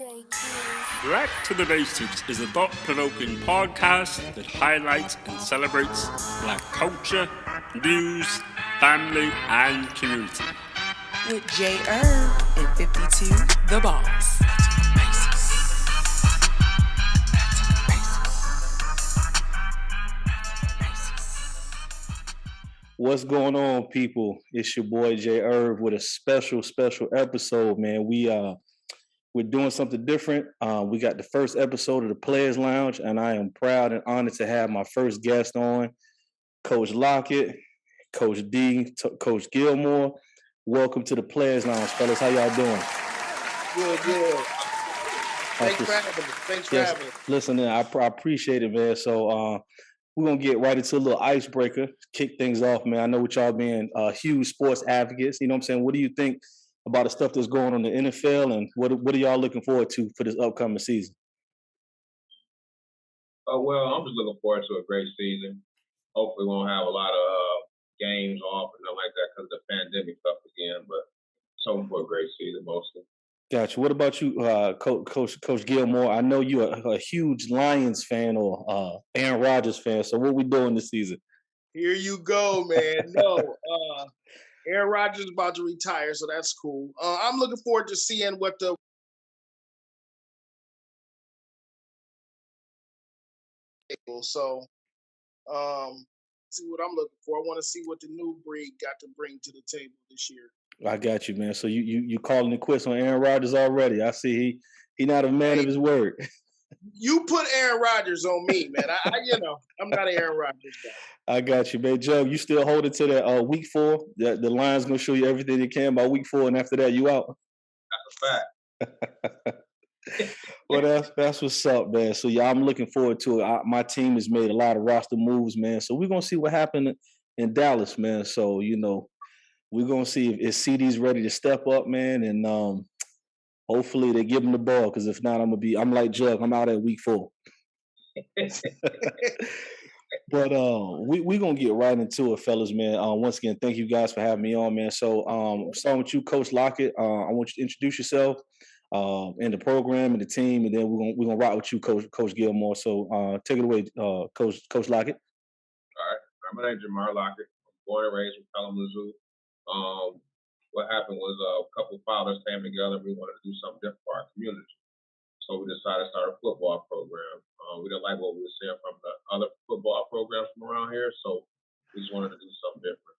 Back to the Basics is a thought-provoking podcast that highlights and celebrates Black culture, news, family, and community. With J. Irv and 52 The Boss. What's going on, people? It's your boy J. Irv with a special episode, man. We're doing something different. We got the first episode of the Players Lounge, and I am proud and honored to have my first guest on, Coach Lockett, Coach D, Coach Gilmore. Welcome to the Players Lounge, fellas. How y'all doing? Good. Thanks for having me. Listen, I appreciate it, man. So we're going to get right into a little icebreaker, kick things off, man. I know what y'all being huge sports advocates. You know what I'm saying? What do you think about the stuff that's going on in the NFL, and what are y'all looking forward to for this upcoming season? Well, I'm just looking forward to a great season. Hopefully we won't have a lot of games off and nothing like that because of the pandemic stuff again, but it's hoping for a great season mostly. Gotcha. What about you, Coach Gilmore? I know you're a huge Lions fan or Aaron Rodgers fan, so what we doing this season? Here you go, man. No, Aaron Rodgers is about to retire, so that's cool. I'm looking forward to seeing what the so see what I'm looking for. I want to see what the new breed got to bring to the table this year. I got you, man. So you calling it quits on Aaron Rodgers already? I see he not a man of his word. You put Aaron Rodgers on me, man. I'm not an Aaron Rodgers guy. I got you, man. Joe, you still holding to that week 4? The Lions gonna show you everything they can by week 4, and after that, you out. That's a fact. Well, that's what's up, man. So yeah, I'm looking forward to it. My team has made a lot of roster moves, man. So we're gonna see what happened in Dallas, man. So we're gonna see if CD's ready to step up, man, and hopefully they give him the ball. Because if not, I'm like Jug. I'm out at week 4. But we gonna get right into it, fellas, man. Once again, thank you guys for having me on, man. So starting with you, Coach Lockett. I want you to introduce yourself and the program and the team, and then we're gonna rock with you, Coach Gilmore. So take it away, Coach Lockett. All right. My name's Jamar Lockett. I'm born and raised in Kalamazoo. What happened was a couple of fathers came together and we wanted to do something different for our community. So we decided to start a football program. We didn't like what we were seeing from the other football programs from around here, so we just wanted to do something different.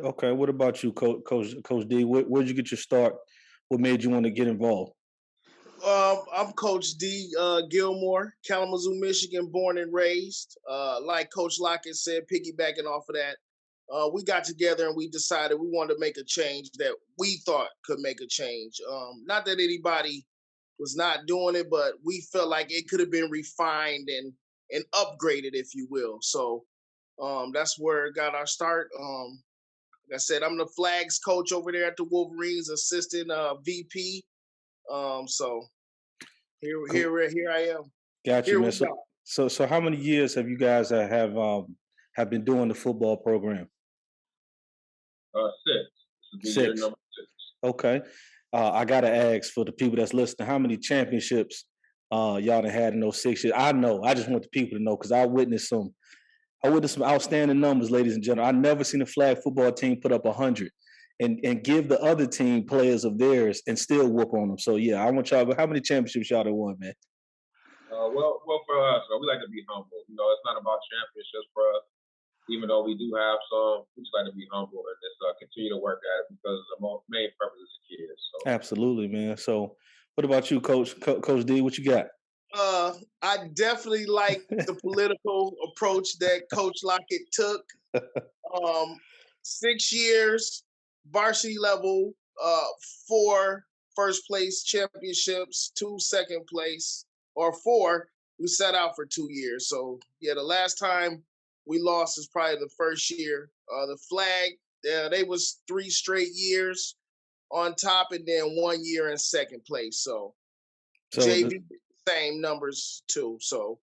Okay. What about you, Coach D? Where'd you get your start? What made you want to get involved? I'm Coach D. Gilmore, Kalamazoo, Michigan, born and raised. Like Coach Lockett said, piggybacking off of that, we got together and we decided we wanted to make a change that we thought could make a change. Not that anybody was not doing it, but we felt like it could have been refined and upgraded, if you will. So that's where it got our start. Like I said, I'm the flags coach over there at the Wolverines, assistant VP. So here I am. Gotcha, man. So how many years have you guys have been doing the football program? 6. This is year number 6. Okay. I gotta ask for the people that's listening, how many championships y'all done had in those 6 years? I know. I just want the people to know because I witnessed some outstanding numbers, ladies and gentlemen. I never seen a flag football team put up 100 and give the other team players of theirs and still whoop on them. So yeah, I want y'all. How many championships y'all done won, man? Well, for us, we like to be humble. It's not about championships for us. Even though we do have some, we just like to be humble and just continue to work at it because the main purpose is the kids. So. Absolutely, man. So what about you, Coach D? What you got? I definitely like the political approach that Coach Lockett took. 6 years, varsity level, 4 first place championships, 2 second place, or 4. We set out for 2 years. So yeah, the last time we lost is probably the first year. The flag, they was 3 straight years on top, and then 1 year in second place. So JV, same numbers too. So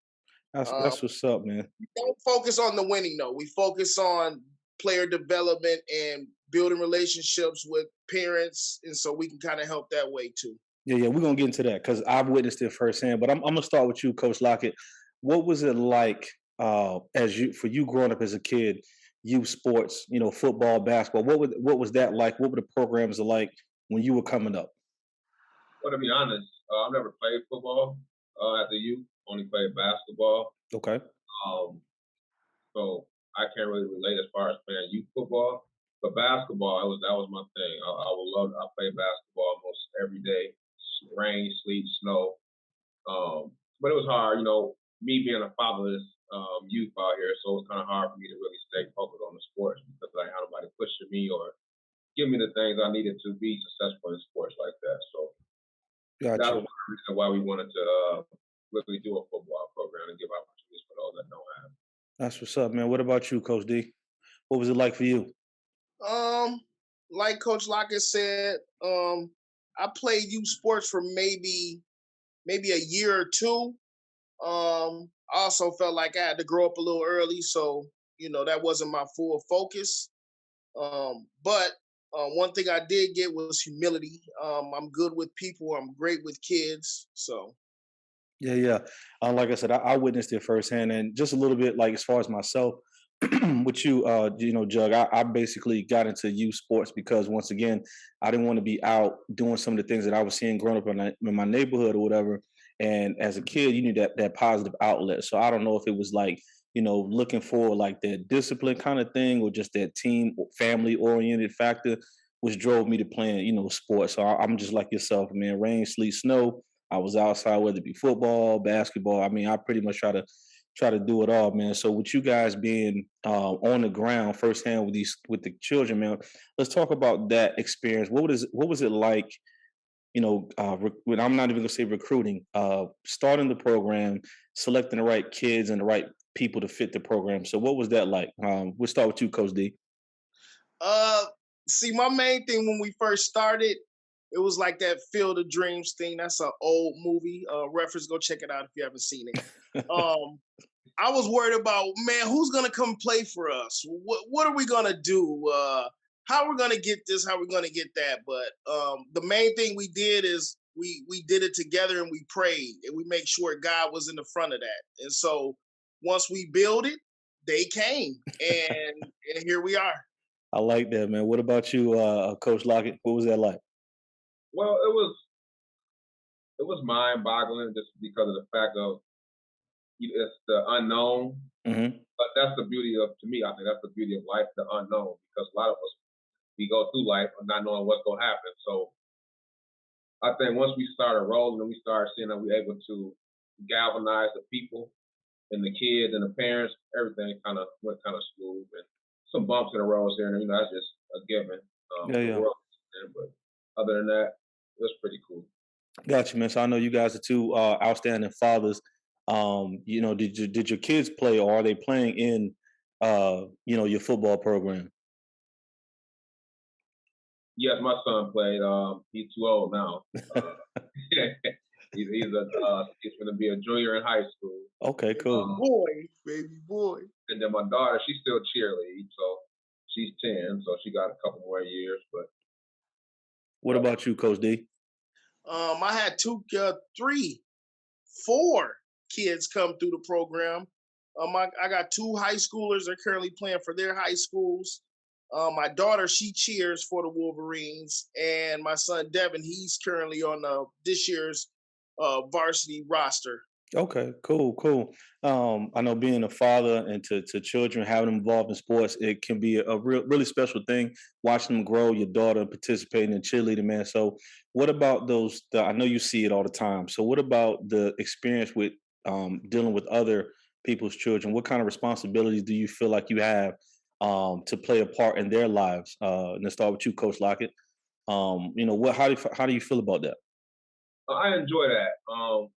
that's what's up, man. We don't focus on the winning though. We focus on player development and building relationships with parents, and so we can kind of help that way too. Yeah, we're gonna get into that because I've witnessed it firsthand. But I'm gonna start with you, Coach Lockett. What was it like as you for you growing up as a kid, youth sports, football, basketball? What was that like? What were the programs like when you were coming up? Well, to be honest, I've never played football as a youth. Only played basketball. Okay. Um, so I can't really relate as far as playing youth football. But basketball, that was my thing. I would love. I played basketball almost every day, rain, sleet, snow. But it was hard, me being a fatherless youth out here, so it was kind of hard for me to really stay focused on the sports because I had nobody pushing me or give me the things I needed to be successful in sports like that. So that Gotcha. was one reason why we wanted to really do a football program and give opportunities for those that don't have. That's what's up, man. What about you, Coach D? What was it like for you? Um, like Coach Lockett said, I played youth sports for maybe a year or two. I also felt like I had to grow up a little early, so that wasn't my full focus. But one thing I did get was humility. I'm good with people. I'm great with kids. So Yeah. Like I said, I witnessed it firsthand, and just a little bit like as far as myself, with you, Jug. I basically got into youth sports because once again, I didn't want to be out doing some of the things that I was seeing growing up in my neighborhood or whatever. And as a kid, you need that positive outlet. So I don't know if it was like looking for like that discipline kind of thing or just that team family oriented factor, which drove me to playing sports. So I'm just like yourself, man. Rain, sleet, snow. I was outside, whether it be football, basketball. I mean, I pretty much try to do it all, man. So with you guys being on the ground firsthand with the children, man, let's talk about that experience. What was it like? When I'm not even gonna say recruiting, starting the program, selecting the right kids and the right people to fit the program. So what was that like? We'll start with you, Coach D. Uh, see, my main thing when we first started, it was like that Field of Dreams thing. That's an old movie. Reference, go check it out if you haven't seen it. Um, I was worried about, man, who's gonna come play for us? What are we gonna do? How are we gonna get this? How are we gonna get that? But the main thing we did is we did it together and we prayed and we make sure God was in the front of that. And so once we build it, they came and here we are. I like that, man. What about you, Coach Lockett? What was that like? Well, it was mind boggling just because of the fact of it's the unknown. Hmm. But that's the beauty of, to me, I think that's the beauty of life, the unknown, because a lot of us, we go through life not knowing what's going to happen. So I think once we started rolling and we started seeing that we're able to galvanize the people and the kids and the parents, everything kind of went kind of smooth and some bumps in the roads here. And, that's just a given. The Yeah. world, but other than that, it was pretty cool. Gotcha, man. So I know you guys are two outstanding fathers. Did your kids play or are they playing in your football program? Yes, my son played. He's too old now. He's going to be a junior in high school. Okay, cool. Baby boy. And then my daughter, she's still cheerleading, so she's 10, so she got a couple more years. But What about you, Coach D? I had three, four kids come through the program. I got two high schoolers. They're currently playing for their high schools. My daughter, she cheers for the Wolverines, and my son Devin, he's currently on this year's varsity roster. Okay, cool. I know being a father and to children, having them involved in sports, it can be a really special thing. Watching them grow, your daughter participating in cheerleading, man. So, what about those? I know you see it all the time. So, what about the experience with dealing with other people's children? What kind of responsibilities do you feel like you have to play a part in their lives? And let's start with you, Coach Lockett. What? How do you feel about that? I enjoy that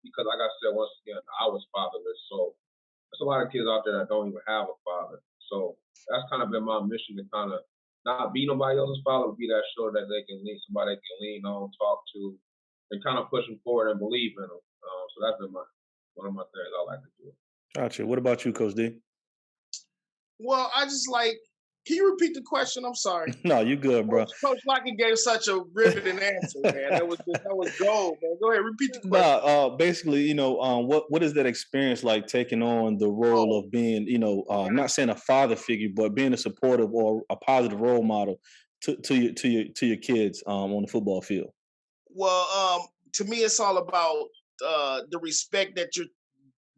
because, like I said, once again, I was fatherless, so there's a lot of kids out there that don't even have a father. So that's kind of been my mission to kind of not be nobody else's father, but be that shoulder that they can lean, somebody they can lean on, talk to, and kind of push them forward and believe in them. So that's been one of my things I like to do. Gotcha. What about you, Coach D? Well, I just like Can you repeat the question? I'm sorry. No, you good, bro. Coach Lockett gave such a riveting answer, man. That was gold, man. Go ahead, repeat the question. Basically, what is that experience like taking on the role of being, not saying a father figure, but being a supportive or a positive role model to your kids on the football field? Well, to me, it's all about the respect that you're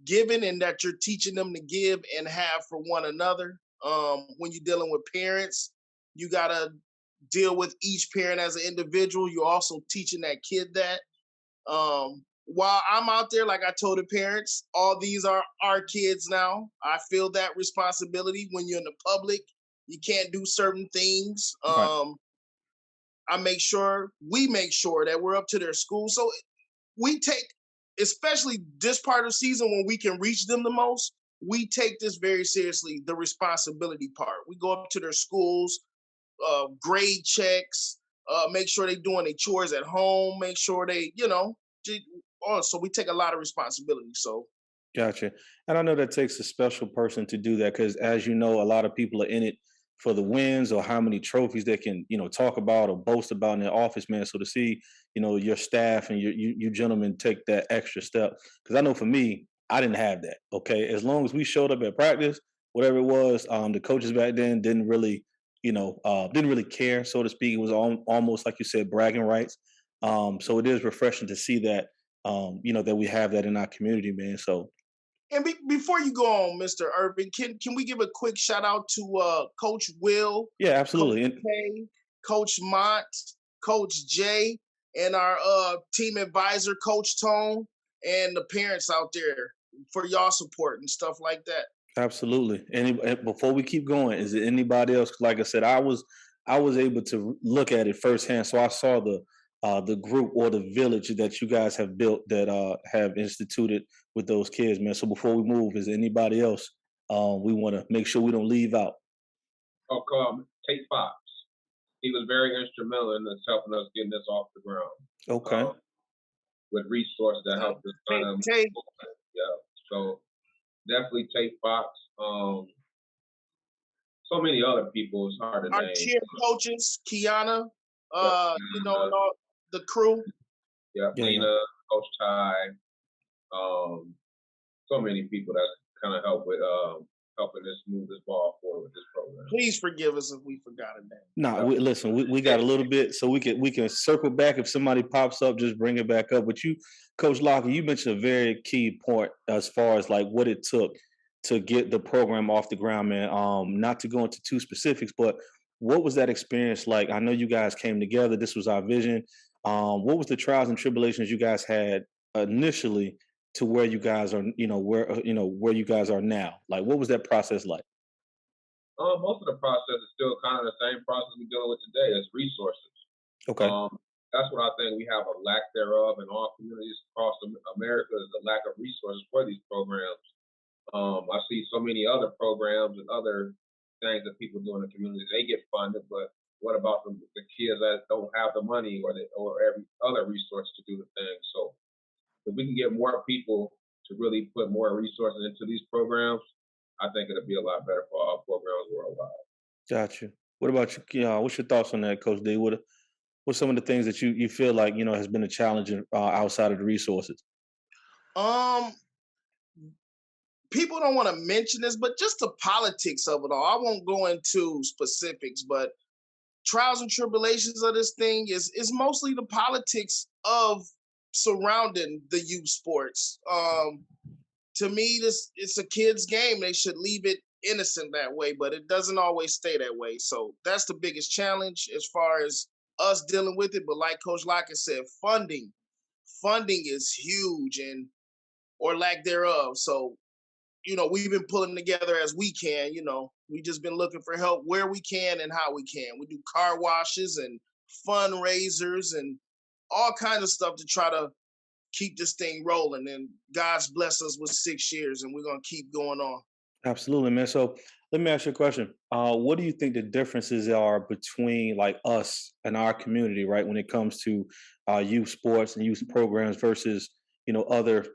giving and that you're teaching them to give and have for one another. When you're dealing with parents, you gotta deal with each parent as an individual. You're also teaching that kid that. While I'm out there, like I told the parents, all these are our kids now. I feel that responsibility when you're in the public. You can't do certain things. Right. We make sure that we're up to their school. So we take, especially this part of the season when we can reach them the most, we take this very seriously, the responsibility part. We go up to their schools, grade checks, make sure they're doing their chores at home, make sure they, so we take a lot of responsibility. So Gotcha. And I know that takes a special person to do that because, as you know, a lot of people are in it for the wins or how many trophies they can, talk about or boast about in their office, man. So to see, your staff and you gentlemen take that extra step, because I know for me, I didn't have that. Okay, as long as we showed up at practice, whatever it was, the coaches back then didn't really, didn't really care, so to speak. It was almost like you said, bragging rights. So it is refreshing to see that, that we have that in our community, man. So and before you go on, Mr. Urban, can we give a quick shout out to Coach Will, yeah, Coach absolutely. K, Coach Mott, Coach Jay, and our team advisor, Coach Tone, and the parents out there for y'all support and stuff like that. Absolutely. And before we keep going, is there anybody else? Like I said, I was able to look at it firsthand, so I saw the group or the village that you guys have built that have instituted with those kids, man. So before we move, is there anybody else we want to make sure we don't leave out? Tate Fox. He was very instrumental in us helping us getting this off the ground. Okay. With resources that helped us kind of. Yeah. So definitely Tate Fox. So many other people. It's hard to Our name. cheer coaches, Kiana, and all the crew. Yeah, Lena, Coach Ty. So many people that kind of help with helping us move this ball forward with this program. Please forgive us if we forgot a name. Nah, we got a little bit, so we can circle back if somebody pops up, just bring it back up. But you, Coach Lockett, you mentioned a very key point as far as like what it took to get the program off the ground, man. Not to go into too specifics, but what was that experience like? I know you guys came together. This was our vision. What was the trials and tribulations you guys had initially to where you guys are, where you guys are now? Like, what was that process like? Most of the process is still kind of the same process we're dealing with today. It's resources. Okay. That's what I think we have a lack thereof in all communities across America is the lack of resources for these programs. I see so many other programs and other things that people do in the community. They get funded, but what about the kids that don't have the money or every other resource to do the thing? So if we can get more people to really put more resources into these programs, I think it'll be a lot better for all programs worldwide. Gotcha. What about you? What's your thoughts on that, Coach D? What's some of the things that you feel like has been a challenge outside of the resources? People don't want to mention this, but just the politics of it all. I won't go into specifics, but trials and tribulations of this thing is mostly the politics of surrounding the youth sports. To me, it's a kid's game. They should leave it innocent that way, but it doesn't always stay that way. So that's the biggest challenge as far as us dealing with it. But like Coach Lockett said, funding is huge or lack thereof. So we've been pulling together as we can. We just been looking for help where we can and how we can. We do car washes and fundraisers and all kinds of stuff to try to keep this thing rolling. And God's blessed us with 6 years, and we're going to keep going on. Absolutely, man. So let me ask you a question. What do you think the differences are between like us and our community, right, when it comes to youth sports and youth programs versus other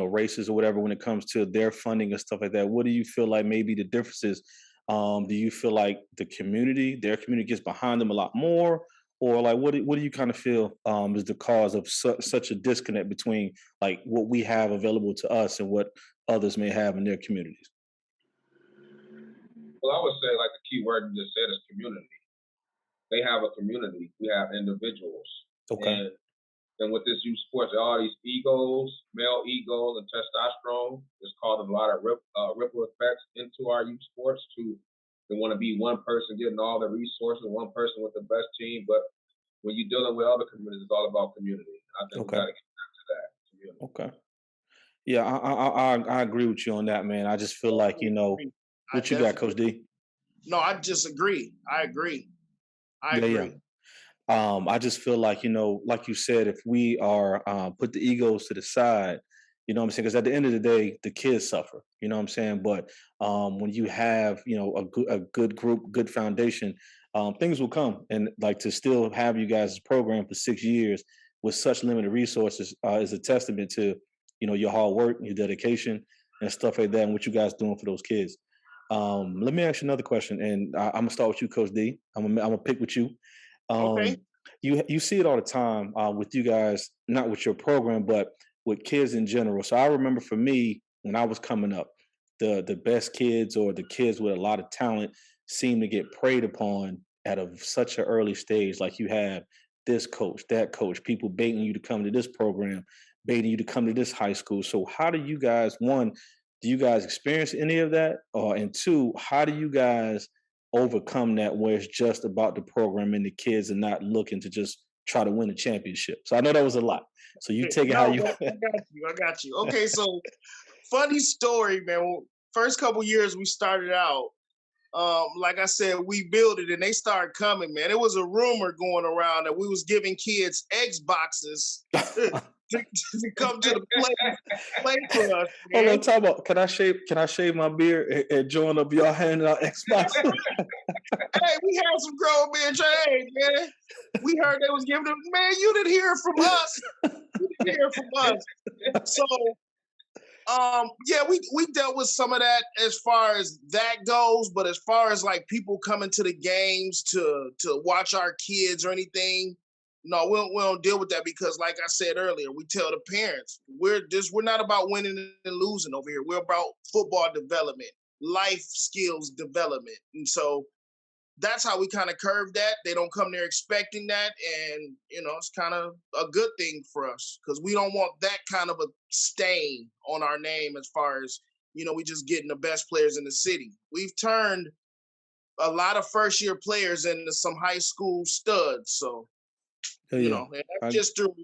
races or whatever when it comes to their funding and stuff like that? What do you feel like maybe the differences Do you feel like their community gets behind them a lot more? Or like, what do you kind of feel is the cause of such a disconnect between like what we have available to us and what others may have in their communities? Well, I would say like the key word you just said is community. They have a community. We have individuals, Okay. and with this youth sports, all these egos, male egos, and testosterone is causing a lot of ripple effects into our youth sports. They want to be one person getting all the resources, one person with the best team. But when you're dealing with other communities, it's all about community. I think we Okay. got to get back to that community. Okay. Yeah, I agree with you on that, man. I just feel like I what you got, definitely Coach D. no, I disagree. I agree. I Yeah, yeah. agree. I just feel like, like you said, if we are put the egos to the side, you know what I'm saying? Because at the end of the day, the kids suffer, you know what I'm saying? But when you have, a good group, good foundation, things will come. And like to still have you guys' program for 6 years with such limited resources is a testament to, your hard work, your dedication, and stuff like that, and what you guys doing for those kids. Let me ask you another question, and I'm gonna start with you, Coach D. I'm gonna pick with you. Okay. Um, you see it all the time with you guys, not with your program, but with kids in general. So I remember for me when I was coming up, the best kids or the kids with a lot of talent seem to get preyed upon at such an early stage. Like you have this coach, that coach, people baiting you to come to this program, baiting you to come to this high school. So how do you guys, one, do you guys experience any of that? And two, how do you guys overcome that where it's just about the program and the kids and not looking to just try to win a championship? So I know that was a lot. So you take it how No, you. but I got you. I got you. Okay, so funny story, man. First couple years we started out, like I said, we built it and they started coming, man. It was a rumor going around that we was giving kids Xboxes to come to the play for us, Hold man. on, talk about can I shave my beard and join up y'all handing out Xbox? Hey, we had some grown men say, hey, man, we heard they was giving them, man, you didn't hear it from us. You didn't hear it from us. So yeah, we dealt with some of that as far as that goes, but as far as like people coming to the games to watch our kids or anything, no, we don't deal with that because like I said earlier, we tell the parents we're not about winning and losing over here. We're about football development, life skills development. And so that's how we kind of curve that. They don't come there expecting that. And, it's kind of a good thing for us because we don't want that kind of a stain on our name as far as, we just getting the best players in the city. We've turned a lot of first year players into some high school studs. So, Yeah, yeah. and that's just through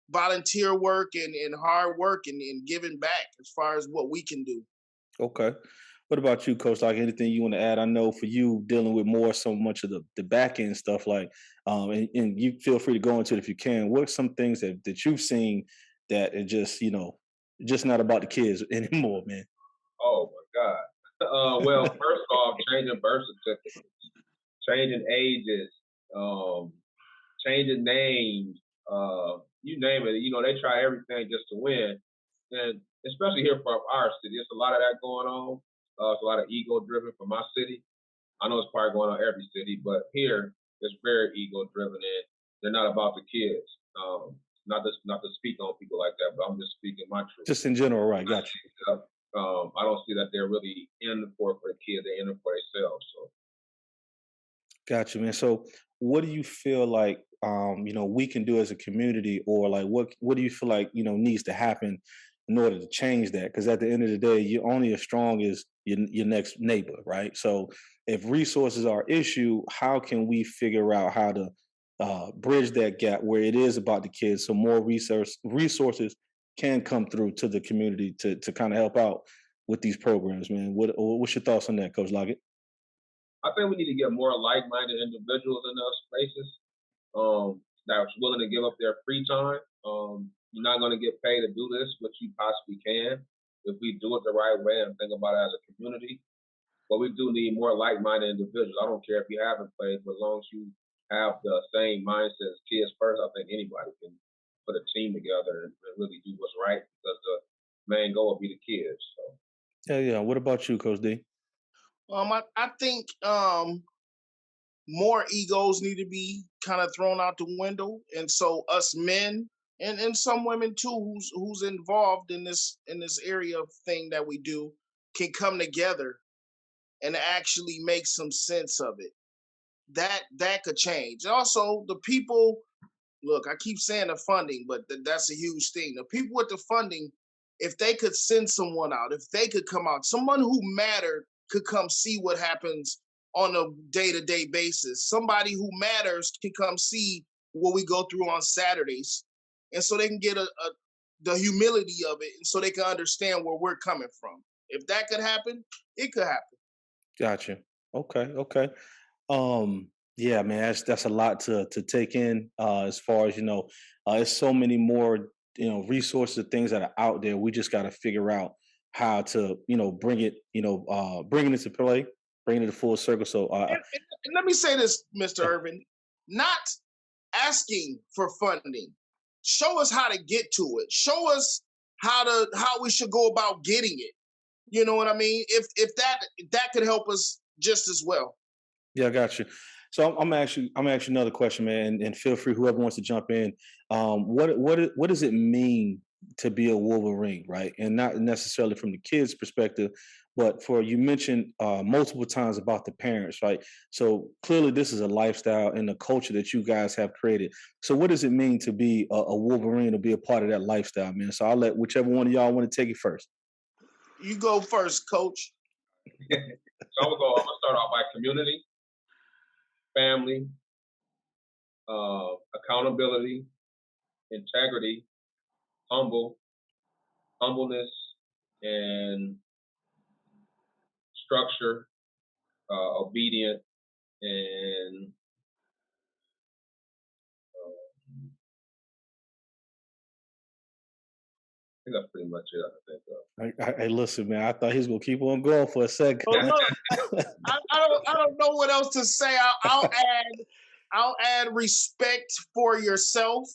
volunteer work and hard work and giving back as far as what we can do. Okay. What about you, Coach? Like anything you want to add? I know for you dealing with more so much of the back end stuff, like and you feel free to go into it if you can. What are some things that you've seen that are just not about the kids anymore, man? Oh my God. Well, first off, changing birth certificates, changing ages, um, changing names, you name it. They try everything just to win, and especially here from our city, it's a lot of that going on. It's a lot of ego driven from my city. I know it's probably going on every city, but here it's very ego driven, and they're not about the kids. Not to speak on people like that, but I'm just speaking my truth. Just in general, right? Got you. I don't see that they're really in for the kids. They're in it for themselves. So Got you, man. So, what do you feel like we can do as a community, or like what do you feel like needs to happen in order to change that? Because at the end of the day, you're only as strong as your next neighbor, right? So, if resources are an issue, how can we figure out how to bridge that gap where it is about the kids, so more resources can come through to the community to kind of help out with these programs, man? What's your thoughts on that, Coach Lockett? I think we need to get more like-minded individuals in those spaces that's willing to give up their free time. You're not going to get paid to do this, but you possibly can if we do it the right way and think about it as a community. But we do need more like-minded individuals. I don't care if you haven't played, but as long as you have the same mindset as kids first, I think anybody can put a team together and really do what's right because the main goal will be the kids. So. Yeah, yeah. What about you, Coach D? I think more egos need to be kind of thrown out the window, and so us men and some women too, who's involved in this area of thing that we do, can come together and actually make some sense of it. That could change. Also, the people. Look, I keep saying the funding, but that's a huge thing. The people with the funding, if they could send someone out, if they could come out, someone who mattered could come see what happens on a day-to-day basis. Somebody who matters can come see what we go through on Saturdays, and so they can get the humility of it, and so they can understand where we're coming from. If that could happen, it could happen. Gotcha. Okay. Yeah, man, that's a lot to take in. As far as there's so many more resources, things that are out there. We just got to figure out how to bring it, bring it into play, bring it to full circle. So, And let me say this, Mr. Irvin, not asking for funding. Show us how to get to it. Show us how we should go about getting it. You know what I mean? If that could help us just as well. yeah, I got you. So I'm actually another question, man, and feel free whoever wants to jump in. What does it mean to be a Wolverine, right? And not necessarily from the kids' perspective, but for you mentioned multiple times about the parents, right? So clearly, this is a lifestyle and a culture that you guys have created. So what does it mean to be a Wolverine, to be a part of that lifestyle, man? So I'll let whichever one of y'all want to take it first. You go first, Coach. So I'm gonna start off by community, family, accountability, integrity, humbleness, and structure, obedient, and I think that's pretty much it. I think. Hey, listen, man. I thought he was gonna keep on going for a second. Oh, look, I don't know what else to say. I'll add respect for yourself.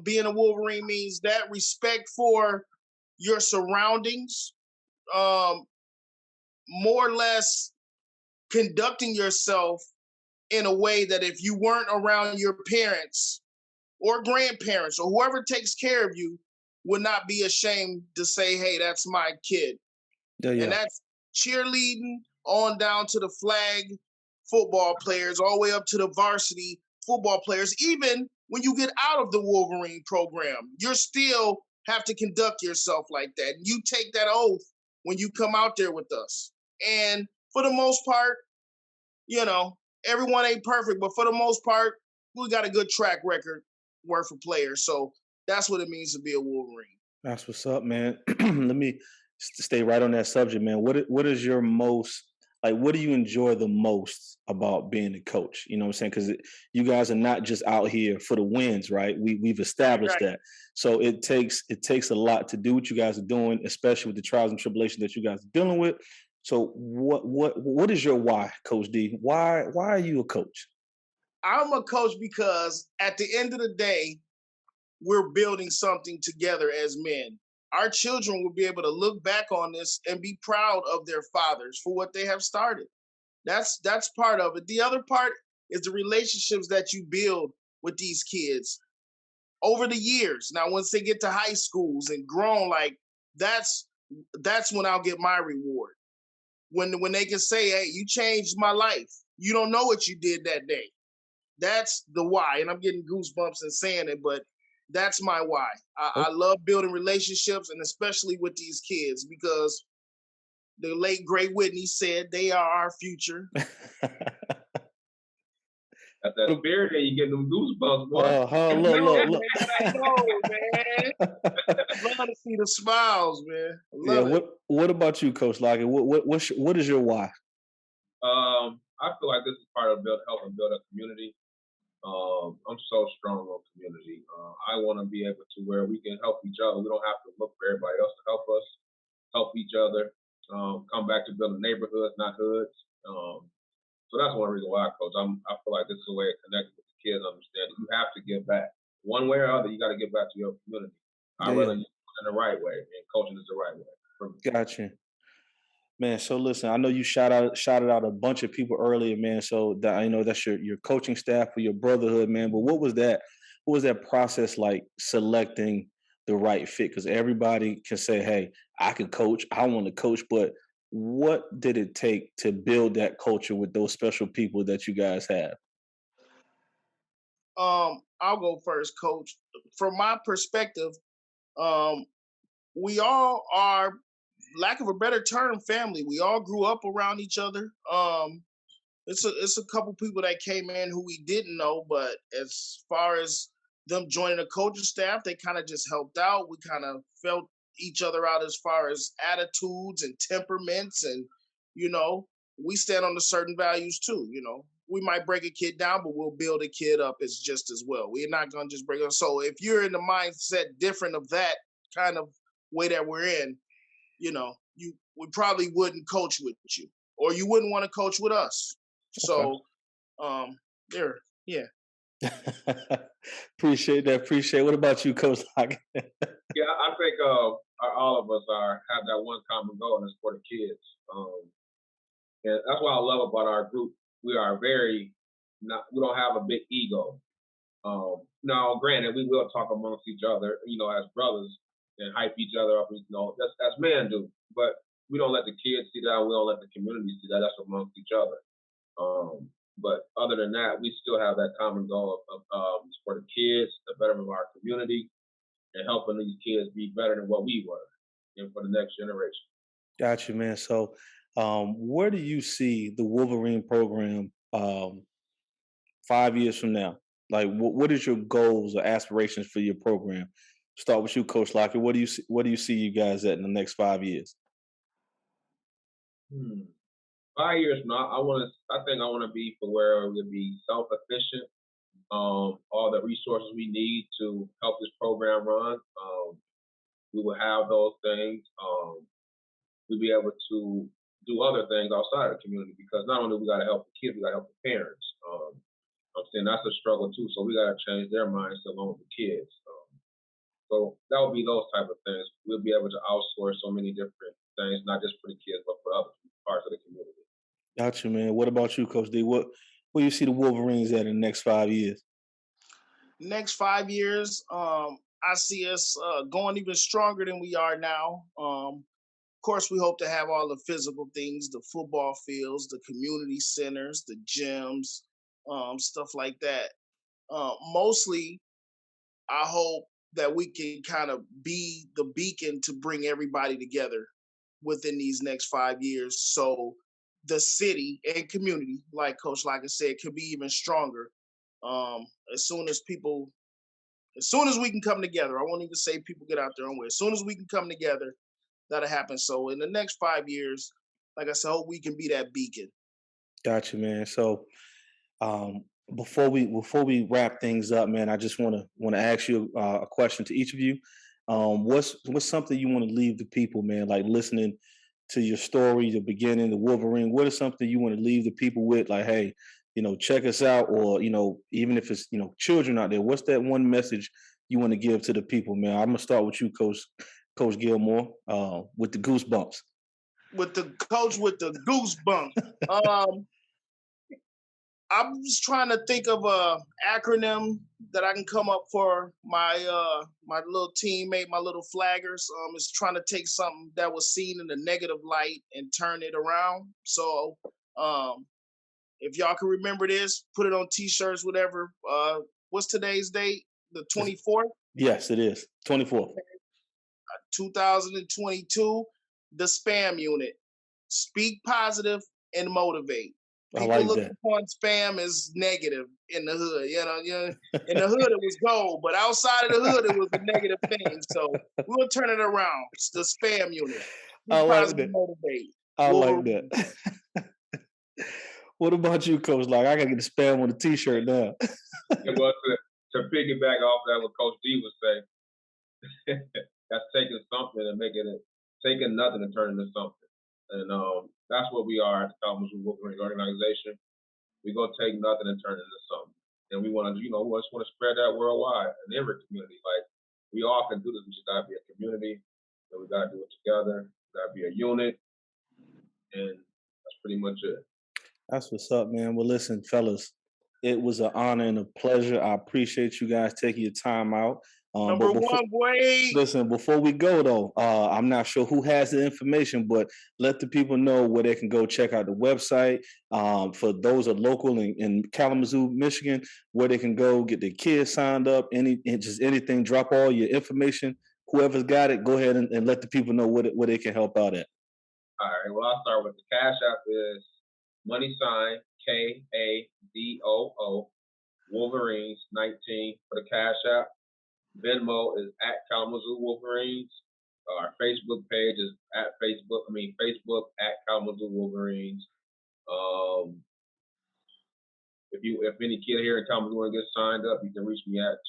Being a Wolverine means that respect for your surroundings. More or less conducting yourself in a way that if you weren't around your parents or grandparents or whoever takes care of you, would not be ashamed to say, hey, that's my kid. Yeah. And that's cheerleading on down to the flag football players, all the way up to the varsity football players. Even when you get out of the Wolverine program, you still have to conduct yourself like that. You take that oath when you come out there with us. And for the most part, everyone ain't perfect, but for the most part, we got a good track record worth of players. So that's what it means to be a Wolverine. That's what's up, man. Let me stay right on that subject, man. What is your most like? What do you enjoy the most about being a coach? You know what I'm saying? Because you guys are not just out here for the wins, right? We've established that. So it takes a lot to do what you guys are doing, especially with the trials and tribulations that you guys are dealing with. So what is your why, Coach D? Why are you a coach? I'm a coach because at the end of the day, we're building something together as men. Our children will be able to look back on this and be proud of their fathers for what they have started. That's part of it. The other part is the relationships that you build with these kids over the years. Now, once they get to high schools and grown, like that's when I'll get my reward. When they can say, hey, you changed my life. You don't know what you did that day. That's the why. And I'm getting goosebumps and saying it, but that's my why. I love building relationships, and especially with these kids, because the late great Whitney said they are our future. At that spirit, and you get them goosebumps, boy. Look. I know, man. I love to see the smiles, man. I love it. What about you, Coach Lockett? What is your why? I feel like this is part of helping build a community. I'm so strong on community. I want to be able to where we can help each other. We don't have to look for everybody else to help us, help each other. Come back to building neighborhoods, not hoods. So that's one reason why I coach. I feel like this is a way of connecting with the kids, understand that you have to give back. One way or other, you got to give back to your community. I'd rather you do it in the right way, and coaching is the right way. Gotcha. Man, so listen, I know you shouted out a bunch of people earlier, man. So that I know that's your coaching staff for your brotherhood, man. But what was that process like selecting the right fit? Because everybody can say, "Hey, I can coach. I want to coach," but what did it take to build that culture with those special people that you guys have? I'll go first, Coach. From my perspective, um, we all are, lack of a better term, family. We all grew up around each other. It's a couple people that came in who we didn't know, but as far as them joining the coaching staff, they kind of just helped out. We kind of felt each other out as far as attitudes and temperaments, and you know, we stand on the certain values too. We might break a kid down, but we'll build a kid up as just as well. We're not gonna just break up. So if you're in the mindset different of that kind of way that we're in, you we probably wouldn't coach with you, or you wouldn't want to coach with us. Okay. So, there, yeah. Appreciate that. Appreciate. What about you, Coach Lockett? Yeah, I think all of us have that one common goal, and it's for the kids. And that's what I love about our group. We are we don't have a big ego. Now, granted, we will talk amongst each other, as brothers, and hype each other up, as men do. But we don't let the kids see that. We don't let the community see that. That's amongst each other. But other than that, we still have that common goal of for the kids, the betterment of our community, and helping these kids be better than what we were, and for the next generation. Got you, man. So, where do you see the Wolverine program 5 years from now? Like, what is your goals or aspirations for your program? Start with you, Coach Lockett. What do you see you guys at in the next 5 years? Hmm. 5 years from now, I think I want to be for where we'll be self-efficient. All the resources we need to help this program run, we will have those things. We'll be able to do other things outside of the community, because not only we got to help the kids, we got to help the parents. I'm saying that's a struggle too. So we got to change their minds along with the kids. So that would be those type of things. We'll be able to outsource so many different things, not just for the kids, but for other parts of the community. Got you, man. What about you, Coach D? Where you see the Wolverines at in the next 5 years? Next 5 years, I see us going even stronger than we are now. Of course, we hope to have all the physical things, the football fields, the community centers, the gyms, stuff like that. Mostly, I hope that we can kind of be the beacon to bring everybody together within these next 5 years. So the city and community, like Coach Lockett said, could be even stronger. Um, as soon as people, as soon as we can come together, I won't even say people get out their own way. As soon as we can come together, that'll happen. So in the next 5 years, like I said, I hope we can be that beacon. Got you, man. So, um, before we wrap things up, man, I just want to ask you a question to each of you. What's something you want to leave the people, man? Like listening to your story, the beginning, the Wolverine. What is something you want to leave the people with? Like, hey, check us out, or even if it's children out there, what's that one message you want to give to the people, man? I'm gonna start with you, Coach Gilmore, with the goosebumps. With the coach with the goosebumps. Um, I was trying to think of a acronym that I can come up for my little teammate, my little flaggers. Is trying to take something that was seen in a negative light and turn it around. So if y'all can remember this, put it on t-shirts, whatever. What's today's date? The 24th? Yes, it is 24th. 2022. The spam unit. Speak positive and motivate. I People like look that. upon spam as negative in the hood. In the hood it was gold, but outside of the hood it was a negative thing. So we'll turn it around. It's the spam unit. I Speak like positive, that. motivate. I like Wolverine. that. What about you, Coach? Like, I gotta get the spam on the t-shirt now. Well, to piggyback off that, what Coach D was saying, that's taking something and taking nothing and turning into something. And that's what we are at the Kalamazoo Wolverines organization. We're gonna take nothing and turn it into something. And we want to, we just want to spread that worldwide in every community. Like, we all can do this. We just gotta be a community, and we gotta do it together. We gotta be a unit. and that's pretty much it. That's what's up, man. Well, listen, fellas, it was an honor and a pleasure. I appreciate you guys taking your time out. Number one, Wade. Listen, before we go though, I'm not sure who has the information, but let the people know where they can go check out the website. For those are local in Kalamazoo, Michigan, where they can go get their kids signed up. Just anything, drop all your information. Whoever's got it, go ahead and let the people know where they can help out at. All right. Well, I'll start with the Cash App is $ KADOO Wolverines 19 for the Cash App. Venmo is at Kalamazoo Wolverines. Our Facebook page is Facebook at Kalamazoo Wolverines. If any kid here in Kalamazoo want to get signed up, you can reach me at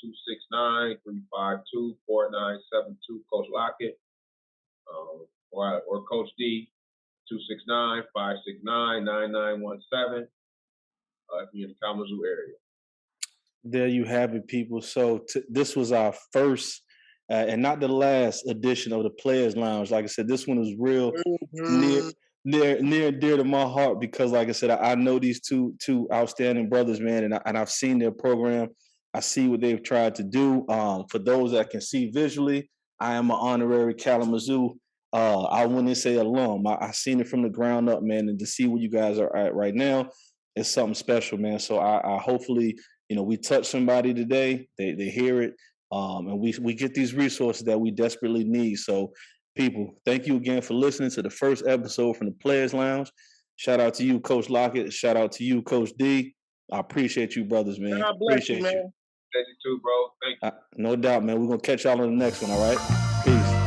269-352-4972, Coach Lockett, or Coach D, 269-569-9917. If you're in the Kalamazoo area. There you have it, people. So this was our first and not the last edition of the Players Lounge. Like I said, this one was real near and dear to my heart because, like I said, I know these two outstanding brothers, man, and I've seen their program. I see what they've tried to do. For those that can see visually, I am an honorary Kalamazoo. I wouldn't say alum. I seen it from the ground up, man, and to see where you guys are at right now, it's something special, man. So I hopefully, we touch somebody today. They hear it, and we get these resources that we desperately need. So, people, thank you again for listening to the first episode from the Players Lounge. Shout out to you, Coach Lockett. Shout out to you, Coach D. I appreciate you, brothers, man. God bless appreciate you, man. Thank you too, bro. Thank you. No doubt, man. We're gonna catch y'all on the next one. All right. Peace.